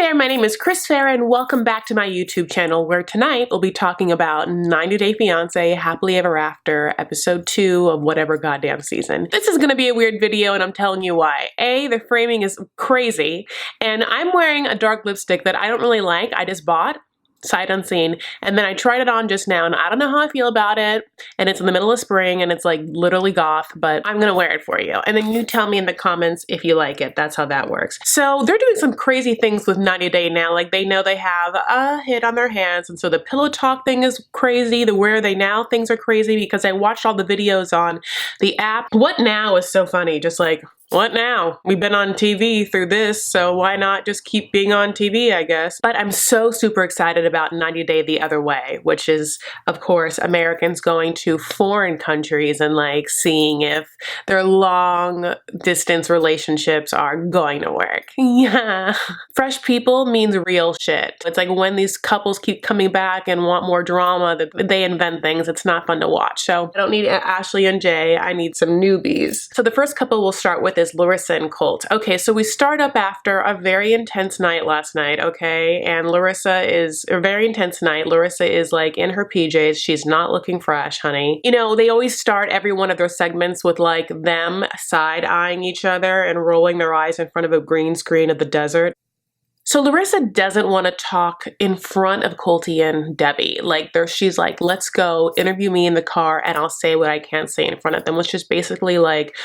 there, my name is Farah and welcome back to my YouTube channel where tonight we'll be talking about 90 Day Fiance Happily Ever After episode 2 of whatever goddamn season. This is gonna be a weird video and I'm telling you why. A, the framing is crazy and I'm wearing a dark lipstick that I don't really like. I just bought sight unseen, and then I tried it on just now and I don't know how I feel about it, and it's in the middle of spring and it's like literally goth, but I'm gonna wear it for you and then you tell me in the comments if you like it. That's how that works. So they're doing some crazy things with 90 Day now. Like they know they have a hit on their hands, and so the pillow talk thing is crazy. The where are they now things are crazy because I watched all the videos on the app. What now is so funny, just like, what now? We've been on TV through this, so why not just keep being on TV, I guess? But I'm so super excited about 90 Day the Other Way, which is, of course, Americans going to foreign countries and like seeing if their long distance relationships are going to work. Yeah. Fresh people means real shit. It's like when these couples keep coming back and want more drama, that they invent things. It's not fun to watch. So I don't need Ashley and Jay. I need some newbies. So the first couple we'll start with is Larissa and Colt. Okay, so we start up after a very intense night last night, okay? And Larissa is a very intense night. Larissa is like in her PJs. She's not looking fresh, honey. You know, they always start every one of their segments with like them side-eyeing each other and rolling their eyes in front of a green screen of the desert. So Larissa doesn't want to talk in front of Colty and Debbie. Like she's like, let's go interview me in the car and I'll say what I can't say in front of them, which is basically like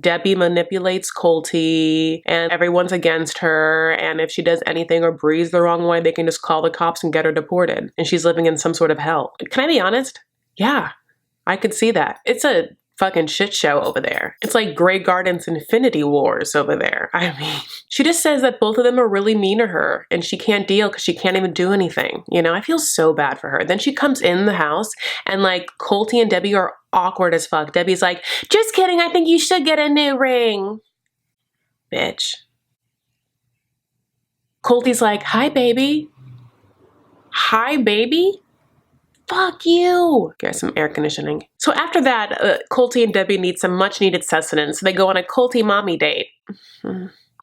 Debbie manipulates Colty and everyone's against her. And if she does anything or breathes the wrong way, they can just call the cops and get her deported. And she's living in some sort of hell. Can I be honest? Yeah, I could see that. It's a fucking shit show over there. It's like Grey Garden's Infinity Wars over there. I mean, she just says that both of them are really mean to her and she can't deal because she can't even do anything. You know, I feel so bad for her. Then she comes in the house and like Colty and Debbie are awkward as fuck. Debbie's like, just kidding, I think you should get a new ring. Bitch. Colty's like, hi, baby. Hi, baby? Fuck you. Get some air conditioning. So after that, Colty and Debbie need some much needed sustenance. They go on a Colty mommy date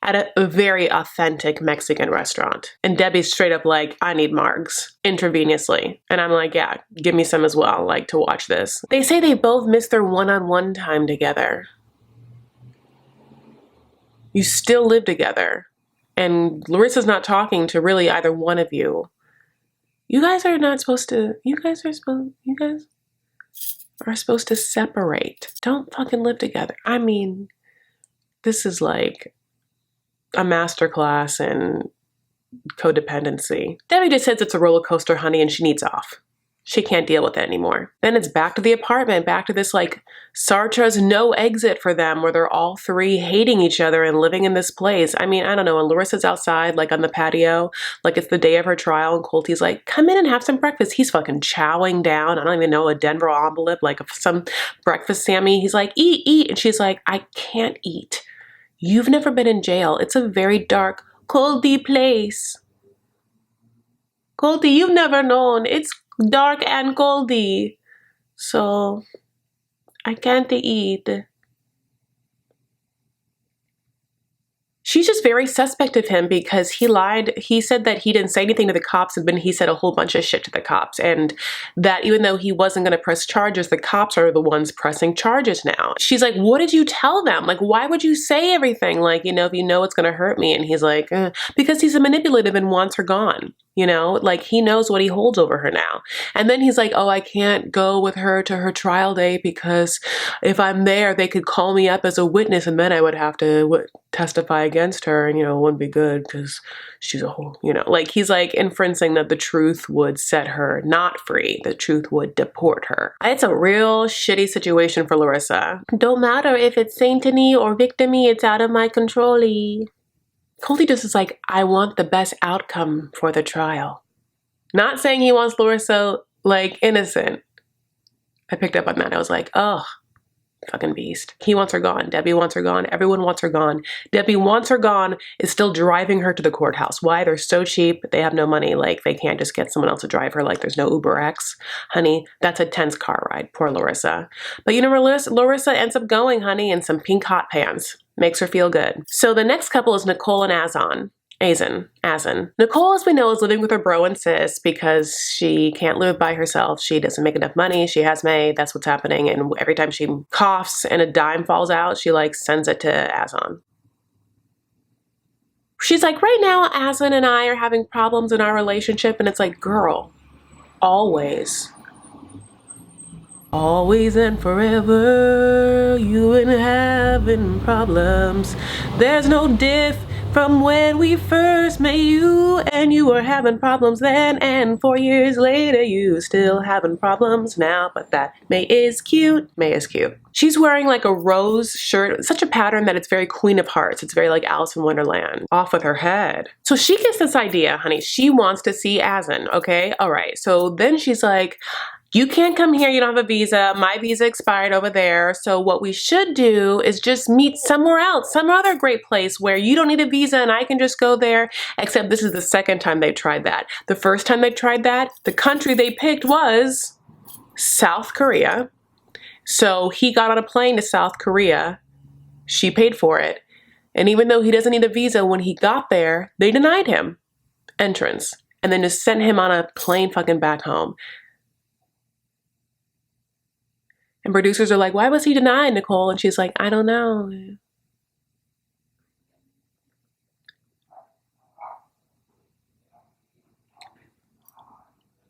at a very authentic Mexican restaurant. And Debbie's straight up like, I need margs intravenously. And I'm like, yeah, give me some as well, like to watch this. They say they both miss their one-on-one time together. You still live together. And Larissa's not talking to really either one of you. You guys are supposed to separate. Don't fucking live together. I mean, this is like a masterclass in codependency. Debbie just says it's a roller coaster, honey, and she needs off. She can't deal with it anymore. Then it's back to the apartment, back to this like Sartre's no exit for them where they're all three hating each other and living in this place. I mean, I don't know. And Larissa's outside like on the patio, like it's the day of her trial and Colty's like, come in and have some breakfast. He's fucking chowing down. I don't even know, a Denver omelet, like some breakfast Sammy. He's like, eat, eat. And she's like, I can't eat. You've never been in jail. It's a very dark, coldy place. Colty, you've never known. It's dark and coldy, so I can't eat. She's just very suspect of him because he lied. He said that he didn't say anything to the cops, and then he said a whole bunch of shit to the cops, and that even though he wasn't going to press charges, the cops are the ones pressing charges now. She's like, what did you tell them? Like, why would you say everything? Like, you know, if you know it's going to hurt me. And he's like, because he's a manipulative and wants her gone. You know, like he knows what he holds over her now. And then he's like, oh, I can't go with her to her trial day because if I'm there, they could call me up as a witness and then I would have to testify against her, and, you know, it wouldn't be good because she's a whole, you know, like he's like inferencing that the truth would set her not free. The truth would deport her. It's a real shitty situation for Larissa. Don't matter if it's saintany or victimy, it's out of my control. Colty just is like, I want the best outcome for the trial. Not saying he wants Larissa like innocent. I picked up on that. I was like, oh, fucking beast. He wants her gone. Debbie wants her gone. Everyone wants her gone. Debbie wants her gone is still driving her to the courthouse. Why? They're so cheap. They have no money. Like they can't just get someone else to drive her. Like there's no Uber X. Honey, that's a tense car ride. Poor Larissa. But you know where Larissa ends up going, honey, in some pink hot pants. Makes her feel good. So the next couple is Nicole and AZAN. AZAN. Nicole, as we know, is living with her bro and sis because she can't live by herself. She doesn't make enough money. She has May. That's what's happening. And every time she coughs and a dime falls out, she like sends it to AZAN. She's like, right now, AZAN and I are having problems in our relationship. And it's like, girl, always. Always and forever, you and having problems. There's no diff from when we first met you, and you were having problems then, and 4 years later, you still having problems now, but that May is cute. May is cute. She's wearing like a rose shirt, such a pattern that it's very Queen of Hearts. It's very like Alice in Wonderland. Off with her head. So she gets this idea, honey. She wants to see AZAN, okay? All right, so then she's like, you can't come here, you don't have a visa. My visa expired over there. So what we should do is just meet somewhere else, some other great place where you don't need a visa and I can just go there. Except this is the second time they've tried that. The first time they tried that, the country they picked was South Korea. So he got on a plane to South Korea. She paid for it. And even though he doesn't need a visa, when he got there, they denied him entrance and then just sent him on a plane fucking back home. And producers are like, why was he denied, Nicole? And she's like, I don't know.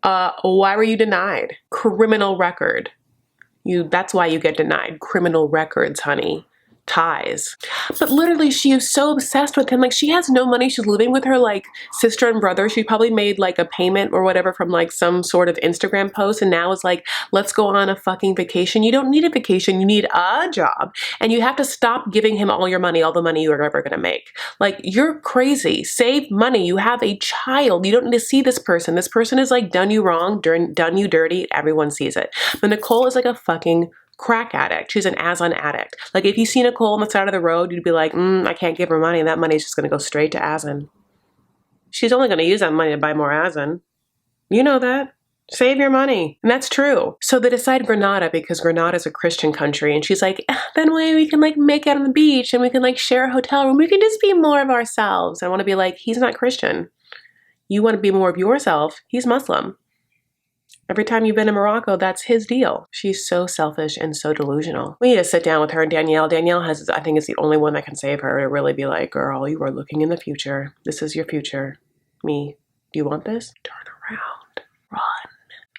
Why were you denied? Criminal record. That's why you get denied. Criminal records, honey. Ties. But literally, she is so obsessed with him. Like, she has no money. She's living with her like sister and brother. She probably made like a payment or whatever from like some sort of Instagram post, and now is like, let's go on a fucking vacation. You don't need a vacation. You need a job, and you have to stop giving him all your money, all the money you are ever gonna make. Like, you're crazy. Save money. You have a child. You don't need to see this person. This person has like done you wrong, done you dirty. Everyone sees it. But Nicole is like a fucking crack addict. She's an AZAN addict. Like, if you see Nicole on the side of the road, you'd be like, I can't give her money. And that money's just going to go straight to AZAN. She's only going to use that money to buy more AZAN. You know that. Save your money. And that's true. So they decide Grenada because Grenada is a Christian country. And she's like, then we can like make out on the beach and we can like share a hotel room. We can just be more of ourselves. I want to be like, he's not Christian. You want to be more of yourself. He's Muslim. Every time you've been in Morocco, that's his deal. She's so selfish and so delusional. We need to sit down with her and Danielle. Danielle has, I think, is the only one that can save her to really be like, girl, you are looking in the future. This is your future. Me, do you want this? Turn around, run.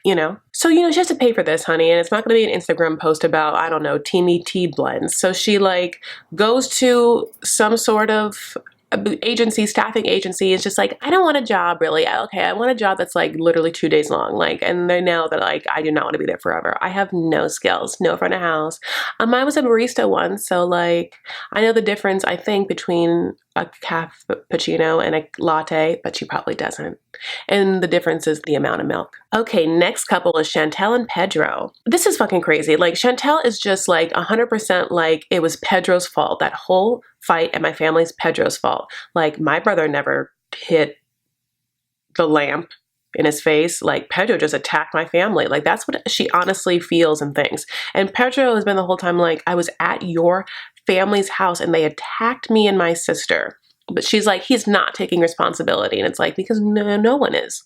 You know? So, you know, she has to pay for this, honey, and it's not going to be an Instagram post about, I don't know, teamy tea blends. So she like goes to some sort of agency, staffing agency, is just like, I don't want a job really. Okay, I want a job that's like literally 2 days long. Like, and they know that like, I do not want to be there forever. I have no skills, no front of house. I was a barista once, so like, I know the difference, I think, between a cappuccino and a latte, but she probably doesn't. And the difference is the amount of milk. Okay, next couple is Chantel and Pedro. This is fucking crazy. Like, Chantel is just like 100% like it was Pedro's fault. That whole fight at my family's Pedro's fault. Like, my brother never hit the lamp in his face. Like, Pedro just attacked my family. Like, that's what she honestly feels and thinks. And Pedro has been the whole time like, I was at your family's house and they attacked me and my sister. But she's like, he's not taking responsibility. And it's like, because no one is.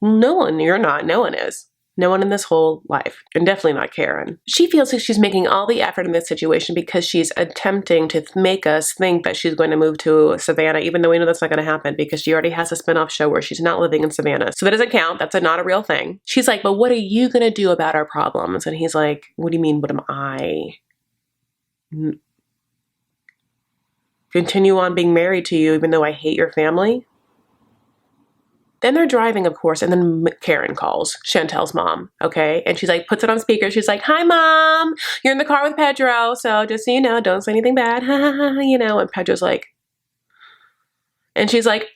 No one, you're not, no one is. No one in this whole life, and definitely not Karen. She feels like she's making all the effort in this situation because she's attempting to make us think that she's going to move to Savannah, even though we know that's not going to happen because she already has a spinoff show where she's not living in Savannah. So that doesn't count. That's not a real thing. She's like, but what are you going to do about our problems? And he's like, what do you mean, what am I? Continue on being married to you even though I hate your family? Then they're driving, of course, and then Karen calls, Chantel's mom, okay? And she's like, puts it on speaker. She's like, hi, Mom. You're in the car with Pedro, so just so you know, don't say anything bad, you know? And Pedro's like, and she's like,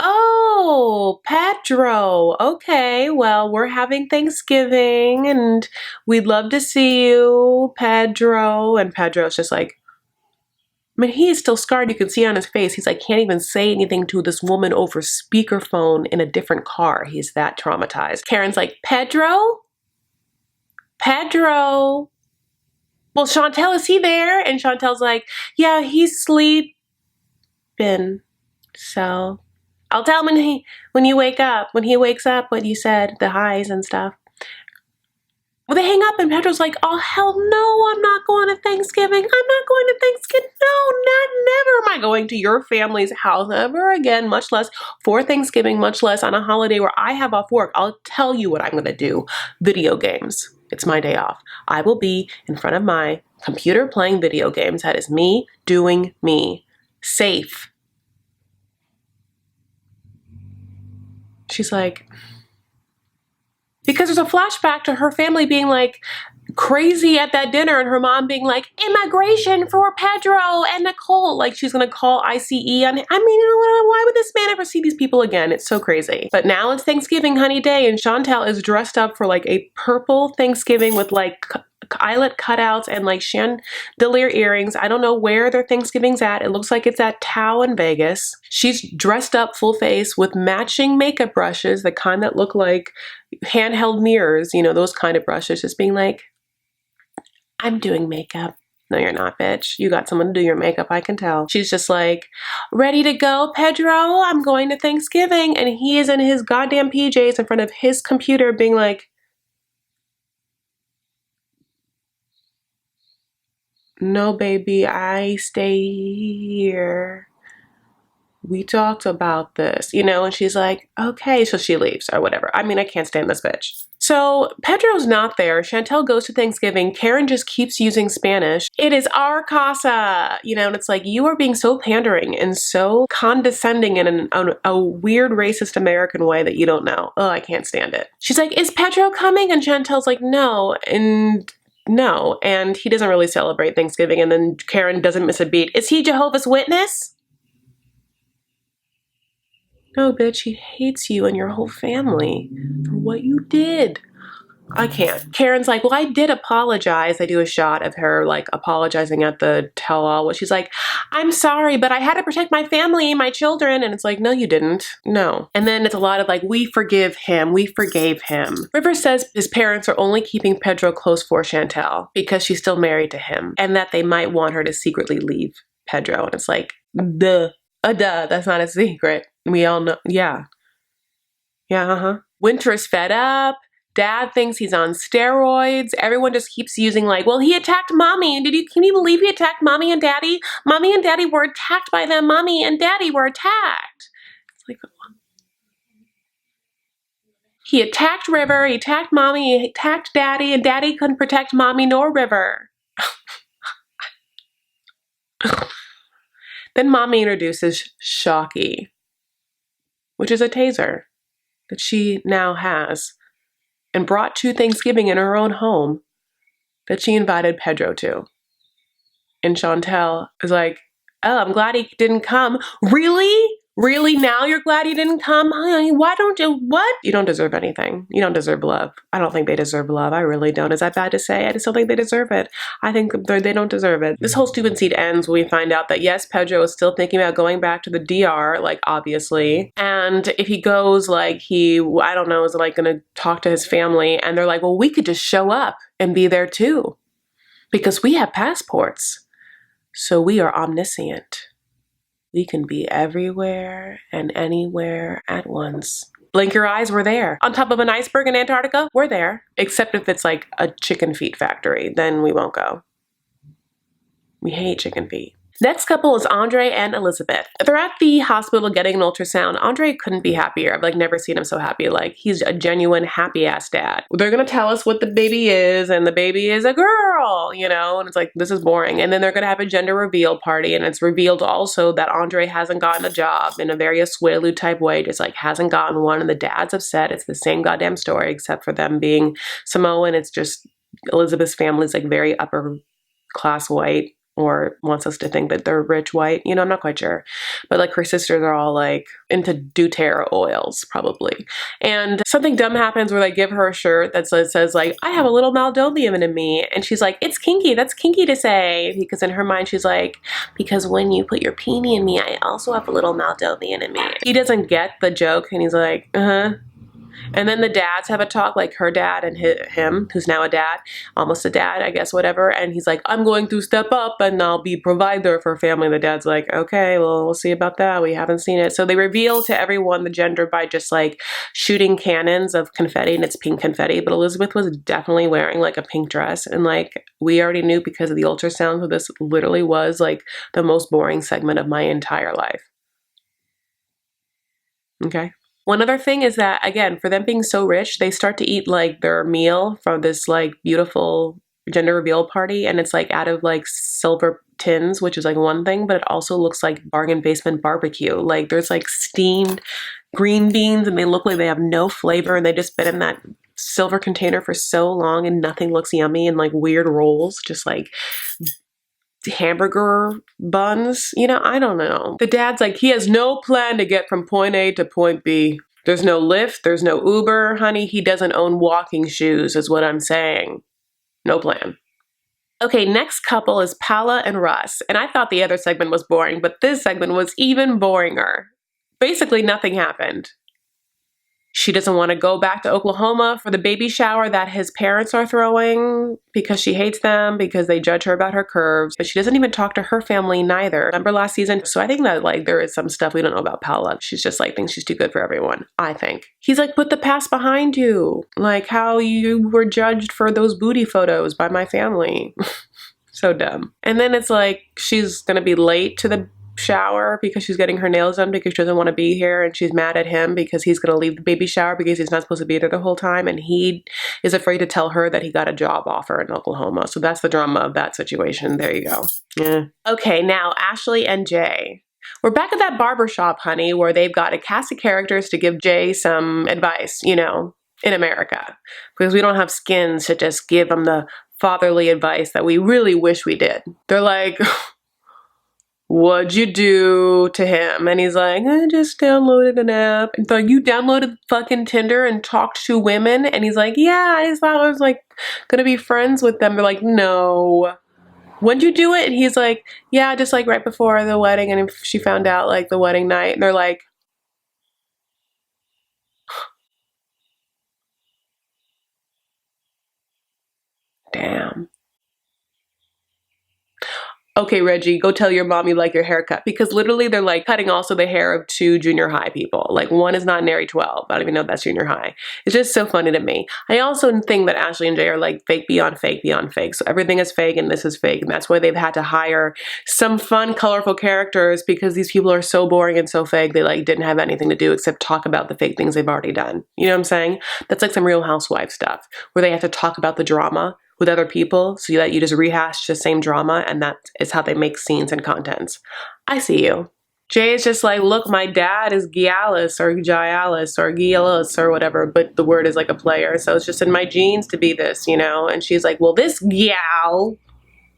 oh, Pedro. Okay, well, we're having Thanksgiving, and we'd love to see you, Pedro. And Pedro's just like, I mean, he is still scarred. You can see on his face. He's like, can't even say anything to this woman over speakerphone in a different car. He's that traumatized. Karen's like, Pedro? Pedro? Well, Chantel, is he there? And Chantel's like, yeah, he's sleeping. So I'll tell him when he wakes up, what you said, the highs and stuff. Well, they hang up and Pedro's like, oh, hell no, I'm not going to Thanksgiving. I'm not going to Thanksgiving. No, never am I going to your family's house ever again, much less for Thanksgiving, much less on a holiday where I have off work. I'll tell you what I'm going to do. Video games. It's my day off. I will be in front of my computer playing video games. That is me doing me. Safe. She's like, because there's a flashback to her family being like crazy at that dinner and her mom being like, immigration for Pedro and Nicole. Like she's gonna call ICE on it. I mean, you know, why would this man ever see these people again? It's so crazy. But now it's Thanksgiving honey day and Chantal is dressed up for like a purple Thanksgiving with like eyelet cutouts and like chandelier earrings. I don't know where their Thanksgiving's at. It looks like it's at Tao in Vegas. She's dressed up full face with matching makeup brushes, the kind that look like handheld mirrors, you know, those kind of brushes, just being like, I'm doing makeup. No, you're not, bitch. You got someone to do your makeup, I can tell. She's just like, ready to go, Pedro? I'm going to Thanksgiving. And he is in his goddamn PJs in front of his computer being like, no, baby, I stay here. We talked about this, you know, and she's like, okay, so she leaves or whatever. I mean, I can't stand this bitch. So Pedro's not there. Chantel goes to Thanksgiving. Karen just keeps using Spanish. It is our casa, you know, and it's like, you are being so pandering and so condescending in a weird racist American way that you don't know. Oh, I can't stand it. She's like, is Pedro coming? And Chantel's like, no. And he doesn't really celebrate Thanksgiving. And then Karen doesn't miss a beat. Is he Jehovah's Witness? No, bitch, he hates you and your whole family for what you did. I can't. Karen's like, well, I did apologize. I do a shot of her like apologizing at the tell-all. She's like, I'm sorry, but I had to protect my family and my children. And it's like, no, you didn't. No. And then it's a lot of like, we forgive him. We forgave him. River says his parents are only keeping Pedro close for Chantel because she's still married to him and that they might want her to secretly leave Pedro. And it's like, duh. That's not a secret. We all know. Yeah. Winter is fed up. Dad thinks he's on steroids. Everyone just keeps using like, well, he attacked mommy. Can you believe he attacked mommy and daddy? Mommy and daddy were attacked by them. Mommy and daddy were attacked. It's like, he attacked River. He attacked mommy. He attacked daddy and daddy couldn't protect mommy nor River. Then mommy introduces Shocky, which is a taser that she now has and brought to Thanksgiving in her own home that she invited Pedro to. And Chantel is like, oh, I'm glad he didn't come. Really? Really? Now you're glad he didn't come? Honey, why don't you? What? You don't deserve anything. You don't deserve love. I don't think they deserve love. I really don't. Is that bad to say? I just don't think they deserve it. I think they don't deserve it. This whole stupid scene ends when we find out that yes, Pedro is still thinking about going back to the DR, like obviously. And if he goes, like I don't know, is like gonna talk to his family and they're like, well, we could just show up and be there too because we have passports. So we are omniscient. We can be everywhere and anywhere at once. Blink your eyes, we're there. On top of an iceberg in Antarctica, we're there. Except if it's like a chicken feet factory, then we won't go. We hate chicken feet. Next couple is Andre and Elizabeth. They're at the hospital getting an ultrasound. Andre couldn't be happier. I've like never seen him so happy. Like he's a genuine happy ass dad. They're gonna tell us what the baby is and the baby is a girl, you know, and it's like, this is boring. And then they're gonna have a gender reveal party and it's revealed also that Andre hasn't gotten a job in a very Asuelu type way, just like hasn't gotten one and the dad's upset. It's the same goddamn story except for them being Samoan. It's just Elizabeth's family's like very upper class white. Or wants us to think that they're rich white. You know, I'm not quite sure. But like her sisters are all like into doTERRA oils probably. And something dumb happens where they give her a shirt that says like, I have a little Moldovan in me. And she's like, it's kinky. That's kinky to say. Because in her mind, she's like, because when you put your peenie in me, I also have a little Moldovan in me. He doesn't get the joke and he's like, uh-huh. And then the dads have a talk, like her dad and him, who's now a dad, almost a dad, I guess, whatever. And he's like, I'm going to step up and I'll be provider for family. The dad's like, okay, well, we'll see about that. We haven't seen it. So they reveal to everyone the gender by just like shooting cannons of confetti, and it's pink confetti. But Elizabeth was definitely wearing like a pink dress. And like, we already knew because of the ultrasound, so this literally was like the most boring segment of my entire life. Okay. One other thing is that, again, for them being so rich, they start to eat like their meal from this like beautiful gender reveal party, and it's like out of like silver tins, which is like one thing, but it also looks like bargain basement barbecue. Like there's like steamed green beans and they look like they have no flavor, and they just been in that silver container for so long and nothing looks yummy, and like weird rolls, just like hamburger buns, you know, I don't know. The dad's like, he has no plan to get from point A to point B. There's no Lyft, there's no Uber, honey. He doesn't own walking shoes is what I'm saying. No plan. Okay, next couple is Paula and Russ. And I thought the other segment was boring, but this segment was even boringer. Basically, nothing happened. She doesn't want to go back to Oklahoma for the baby shower that his parents are throwing because she hates them, because they judge her about her curves. But she doesn't even talk to her family neither. Remember last season? So I think that like there is some stuff we don't know about Paula. She's just like thinks she's too good for everyone, I think. He's like, put the past behind you. Like how you were judged for those booty photos by my family. So dumb. And then it's like she's gonna be late to the shower because she's getting her nails done because she doesn't want to be here, and she's mad at him because he's going to leave the baby shower because he's not supposed to be there the whole time, and he is afraid to tell her that he got a job offer in Oklahoma. So that's the drama of that situation. There you go. Yeah. Okay, now Ashley and Jay. We're back at that barber shop, honey, where they've got a cast of characters to give Jay some advice, you know, in America, because we don't have skins to just give them the fatherly advice that we really wish we did. They're like, what'd you do to him? And he's like, I just downloaded an app. And so you downloaded fucking Tinder and talked to women? And he's like, yeah, I just thought I was like gonna be friends with them. They're like, no. When'd you do it? And he's like, yeah, just like right before the wedding. And she found out like the wedding night. And they're like, damn. Okay, Reggie, go tell your mom you like your haircut. Because literally they're like cutting also the hair of two junior high people. Like one is not nary 12. I don't even know if that's junior high. It's just so funny to me. I also think that Ashley and Jay are like fake beyond fake beyond fake. So everything is fake and this is fake. And that's why they've had to hire some fun, colorful characters, because these people are so boring and so fake. They like didn't have anything to do except talk about the fake things they've already done. You know what I'm saying? That's like some Real Housewife stuff where they have to talk about the drama with other people so that you just rehash the same drama, and that is how they make scenes and contents. I see you. Jay is just like, look, my dad is Gialis or Gialis or Gialis or whatever, but the word is like a player, so it's just in my genes to be this, you know? And she's like, well, this gal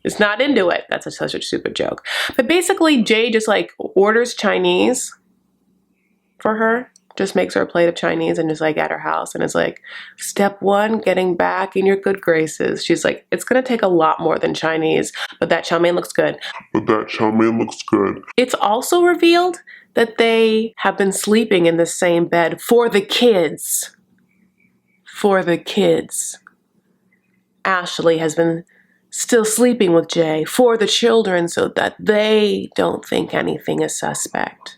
is not into it. That's such a stupid joke. But basically, Jay just like orders Chinese for her. Just makes her a plate of Chinese and is like at her house and is like, step one, getting back in your good graces. She's like, it's gonna take a lot more than Chinese, but that chow mein looks good. It's also revealed that they have been sleeping in the same bed for the kids. For the kids. Ashley has been still sleeping with Jay for the children so that they don't think anything is suspect.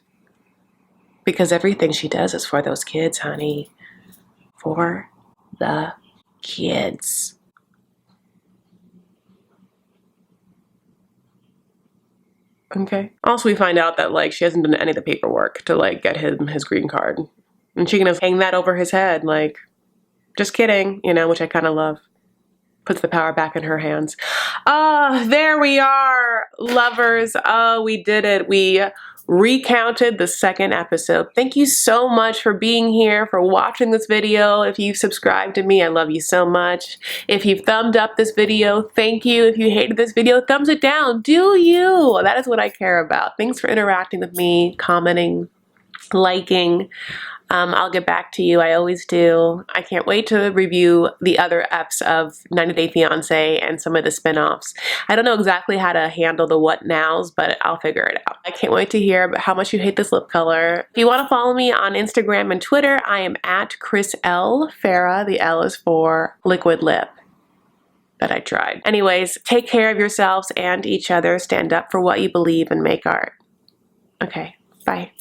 Because everything she does is for those kids, honey. For the kids. Okay. Also, we find out that like she hasn't done any of the paperwork to like get him his green card. And she can just hang that over his head, like, just kidding, you know, which I kind of love. Puts the power back in her hands. There we are, lovers. Oh, we did it. We recounted the second episode. Thank you so much for being here, for watching this video. If you've subscribed to me, I love you so much. If you've thumbed up this video, thank you. If you hated this video, thumbs it down. Do you? That is what I care about. Thanks for interacting with me, commenting, liking. I'll get back to you. I always do. I can't wait to review the other eps of 90 Day Fiance and some of the spin-offs. I don't know exactly how to handle the what nows, but I'll figure it out. I can't wait to hear about how much you hate this lip color. If you want to follow me on Instagram and Twitter, I am at Chris L. Farah. The L is for liquid lip. That I tried. Anyways, take care of yourselves and each other. Stand up for what you believe and make art. Okay, bye.